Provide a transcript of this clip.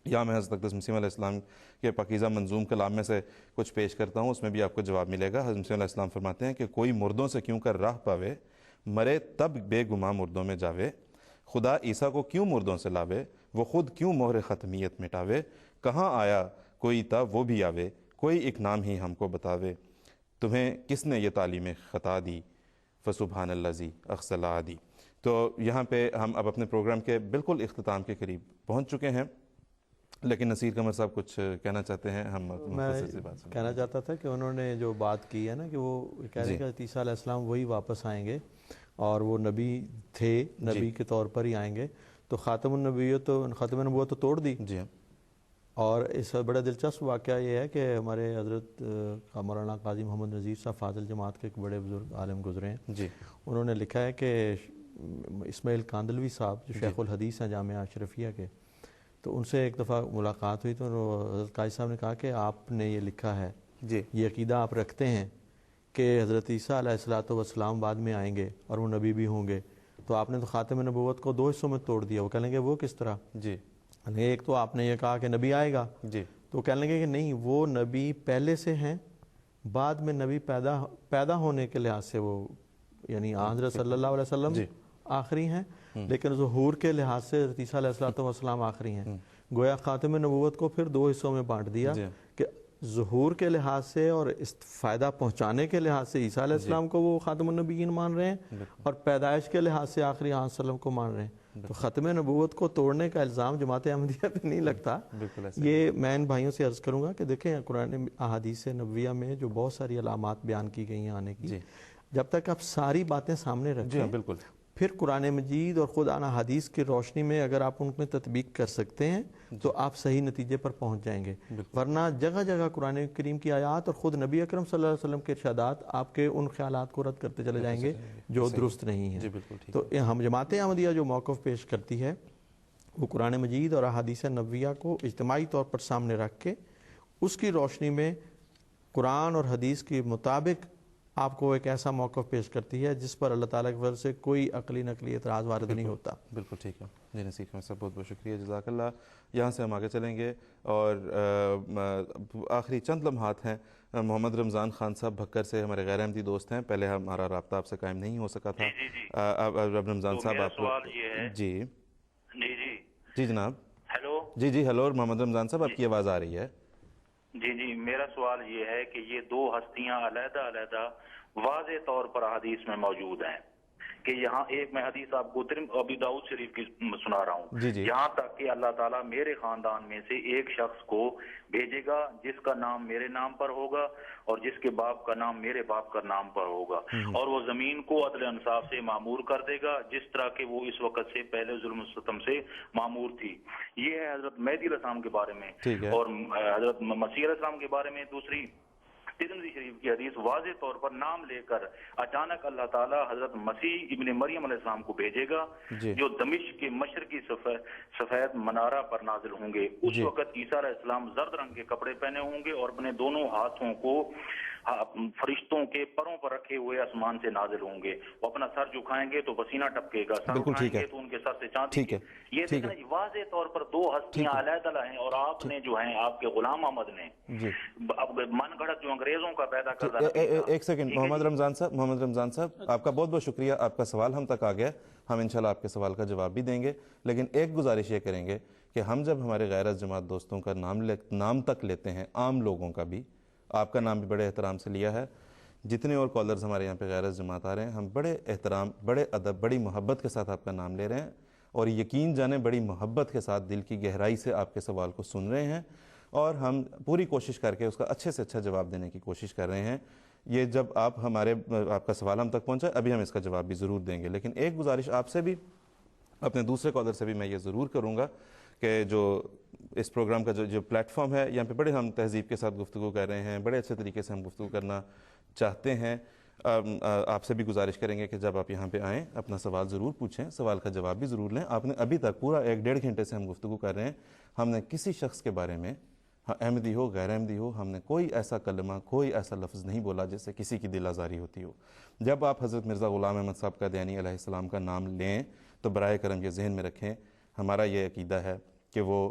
یا میں حضرت اقدس مسیح علیہ السلام کے پاکیزہ منظوم کلام میں سے کچھ پیش کرتا ہوں، اس میں بھی آپ کو جواب ملے گا۔ حضرت مسیح علیہ السلام فرماتے ہیں کہ کوئی مردوں سے کیوں کر راہ پاوے، مرے تب بے گماں مردوں میں جاوے، خدا عیسیٰ کو کیوں مردوں سے لاوے، وہ خود کیوں مہر ختمیت مٹاوے، کہاں آیا کوئی تا وہ بھی آوے، کوئی ایک نام ہی ہم کو بتاوے، تمہیں کس نے یہ تعلیم خطا دی، فسبحان الذی اخزل دی۔ تو یہاں پہ ہم اب اپنے پروگرام کے بالکل اختتام کے قریب پہنچ چکے ہیں، لیکن نصیر قمر صاحب کچھ کہنا چاہتے ہیں؟ ہم مختصر سی بات کہنا چاہتا تھا کہ انہوں نے جو بات کی ہے نا کہ وہ کہہ رہے ہیں کہ عیسیٰ علیہ السلام وہی واپس آئیں گے اور وہ نبی تھے، نبی کے طور پر ہی آئیں گے، تو خاتم النبوت تو توڑ دی۔ جی ہاں، اور اس بڑا دلچسپ واقعہ یہ ہے کہ ہمارے حضرت مولانا قاضی محمد نذیر صاحب فاضل جماعت کے ایک بڑے بزرگ عالم گزرے ہیں، جی انہوں نے لکھا ہے کہ اسماعیل کاندلوی صاحب جو شیخ الحدیث ہیں جامعہ اشرفیہ کے، تو ان سے ایک دفعہ ملاقات ہوئی تو حضرت قاضی صاحب نے کہا کہ آپ نے یہ لکھا ہے، جی یہ عقیدہ آپ رکھتے ہیں کہ حضرت عیسیٰ علیہ السلام بعد میں آئیں گے اور وہ نبی بھی ہوں گے، تو آپ نے تو خاتم نبوت کو 2 حصوں میں توڑ دیا۔ وہ کہنے لگے وہ کس طرح؟ جی ایک تو آپ نے یہ کہا کہ نبی آئے گا، جی تو کہنے لگے کہ نہیں، وہ نبی پہلے سے ہیں، بعد میں نبی پیدا ہونے کے لحاظ سے وہ یعنی حضرت صلی اللہ علیہ وسلم آخری ہیں، لیکن ظہور کے لحاظ سے حضرت عیسیٰ علیہ السلام آخری ہیں۔ گویا خاتم نبوت کو پھر 2 حصوں میں بانٹ دیا کہ ظہور کے لحاظ سے اور فائدہ پہنچانے کے لحاظ سے عیسیٰ علیہ السلام کو وہ خاتم النبیین مان رہے ہیں، اور پیدائش کے لحاظ سے آخری آن وسلم کو مان رہے ہیں۔ تو ختم نبوت کو توڑنے کا الزام جماعت احمدیہ پہ نہیں لگتا۔ یہ میں ان بھائیوں سے عرض کروں گا کہ دیکھیں قرآن احادیث نبویہ میں جو بہت ساری علامات بیان کی گئی ہیں آنے کی، جب تک آپ ساری باتیں سامنے رکھیں، بالکل، پھر قرآن مجید اور خود آنا حدیث کی روشنی میں اگر آپ ان میں تطبیق کر سکتے ہیں تو آپ صحیح نتیجے پر پہنچ جائیں گے، ورنہ جگہ جگہ قرآن کریم کی آیات اور خود نبی اکرم صلی اللہ علیہ وسلم کے ارشادات آپ کے ان خیالات کو رد کرتے چلے جائیں گے جو درست نہیں ہیں۔ تو ہم جماعت احمدیہ جو موقف پیش کرتی ہے وہ قرآن مجید اور احادیث نبویہ کو اجتماعی طور پر سامنے رکھ کے اس کی روشنی میں قرآن اور حدیث کے مطابق آپ کو ایک ایسا موقف پیش کرتی ہے جس پر اللہ تعالیٰ کی فضل سے کوئی عقلی نقلی اعتراض وارد نہیں ہوتا۔ بالکل ٹھیک ہے جی نصیر قمر صاحب، بہت بہت شکریہ، جزاک اللہ۔ یہاں سے ہم آگے چلیں گے اور آخری چند لمحات ہیں۔ محمد رمضان خان صاحب بھکر سے ہمارے غیر احمدی دوست ہیں، پہلے ہمارا رابطہ آپ سے قائم نہیں ہو سکا تھا۔ اب رمضان صاحب آپ کو جی جی جناب، ہیلو جی ہیلو محمد رمضان صاحب، آپ کی آواز آ رہی ہے؟ جی میرا سوال یہ ہے کہ یہ 2 ہستیاں علیحدہ واضح طور پر حدیث میں موجود ہیں کہ یہاں ایک میں حدیث آپ کو ابی داؤد شریف کی سنا رہا ہوں، یہاں تک کہ اللہ تعالیٰ میرے خاندان میں سے ایک شخص کو بھیجے گا جس کا نام میرے نام پر ہوگا اور جس کے باپ کا نام میرے باپ کا نام پر ہوگا، اور وہ زمین کو عدل انصاف سے معمور کر دے گا جس طرح کہ وہ اس وقت سے پہلے ظلم و ستم سے معمور تھی۔ یہ ہے حضرت مہدی علیہ السلام کے بارے میں، اور حضرت مسیح علیہ السلام کے بارے میں دوسری ترمذی شریف کی حدیث واضح طور پر نام لے کر اچانک اللہ تعالیٰ حضرت مسیح ابن مریم علیہ السلام کو بھیجے گا جو دمشق کے مشرقی سفید منارہ پر نازل ہوں گے۔ اس وقت عیسیٰ علیہ السلام زرد رنگ کے کپڑے پہنے ہوں گے اور اپنے دونوں ہاتھوں کو فرشتوں کے پروں پر رکھے ہوئے آسمان سے نازل ہوں گے، وہ اپنا سر جھکائیں گے تو پسینہ ٹپکے گا، سر اٹھائیں گے تو ان کے سر سے چاند دکھے۔ یہ دیکھنا واضح طور پر 2 ہستیاں علیحدہ ہیں، اور آپ نے جو ہیں آپ کے غلام احمد نے اب من گھڑت جو انگریزوں کا پیدا کردہ۔ ایک سیکنڈ محمد رمضان صاحب آپ کا بہت بہت شکریہ، آپ کا سوال ہم تک آ گیا، ہم انشاءاللہ آپ کے سوال کا جواب بھی دیں گے، لیکن ایک گزارش یہ کریں گے کہ ہم جب ہمارے غیر جماعت دوستوں کا نام تک لیتے ہیں، عام لوگوں کا بھی، آپ کا نام بھی بڑے احترام سے لیا ہے، جتنے اور کالرز ہمارے یہاں پہ غیر جماعت آ رہے ہیں، ہم بڑے احترام، بڑے ادب، بڑی محبت کے ساتھ آپ کا نام لے رہے ہیں، اور یقین جانیں بڑی محبت کے ساتھ دل کی گہرائی سے آپ کے سوال کو سن رہے ہیں، اور ہم پوری کوشش کر کے اس کا اچھے سے اچھا جواب دینے کی کوشش کر رہے ہیں۔ یہ جب آپ کا سوال ہم تک پہنچا، ابھی ہم اس کا جواب بھی ضرور دیں گے، لیکن ایک گزارش آپ سے بھی، اپنے دوسرے کالر سے بھی میں یہ ضرور کروں گا کہ جو اس پروگرام کا جو پلیٹ فارم ہے، یہاں پہ بڑے ہم تہذیب کے ساتھ گفتگو کر رہے ہیں، بڑے اچھے طریقے سے ہم گفتگو کرنا چاہتے ہیں۔ آپ سے بھی گزارش کریں گے کہ جب آپ یہاں پہ آئیں اپنا سوال ضرور پوچھیں، سوال کا جواب بھی ضرور لیں۔ آپ نے ابھی تک پورا 1-1.5 گھنٹے سے ہم گفتگو کر رہے ہیں، ہم نے کسی شخص کے بارے میں، احمدی ہو غیر احمدی ہو، ہم نے کوئی ایسا کلمہ، کوئی ایسا لفظ نہیں بولا جس سے کسی کی دل آزاری ہوتی ہو۔ جب آپ حضرت مرزا غلام احمد صاحب قادیانی علیہ السلام کا نام لیں تو برائے کرم یہ ذہن میں رکھیں، ہمارا یہ عقیدہ ہے کہ کہ وہ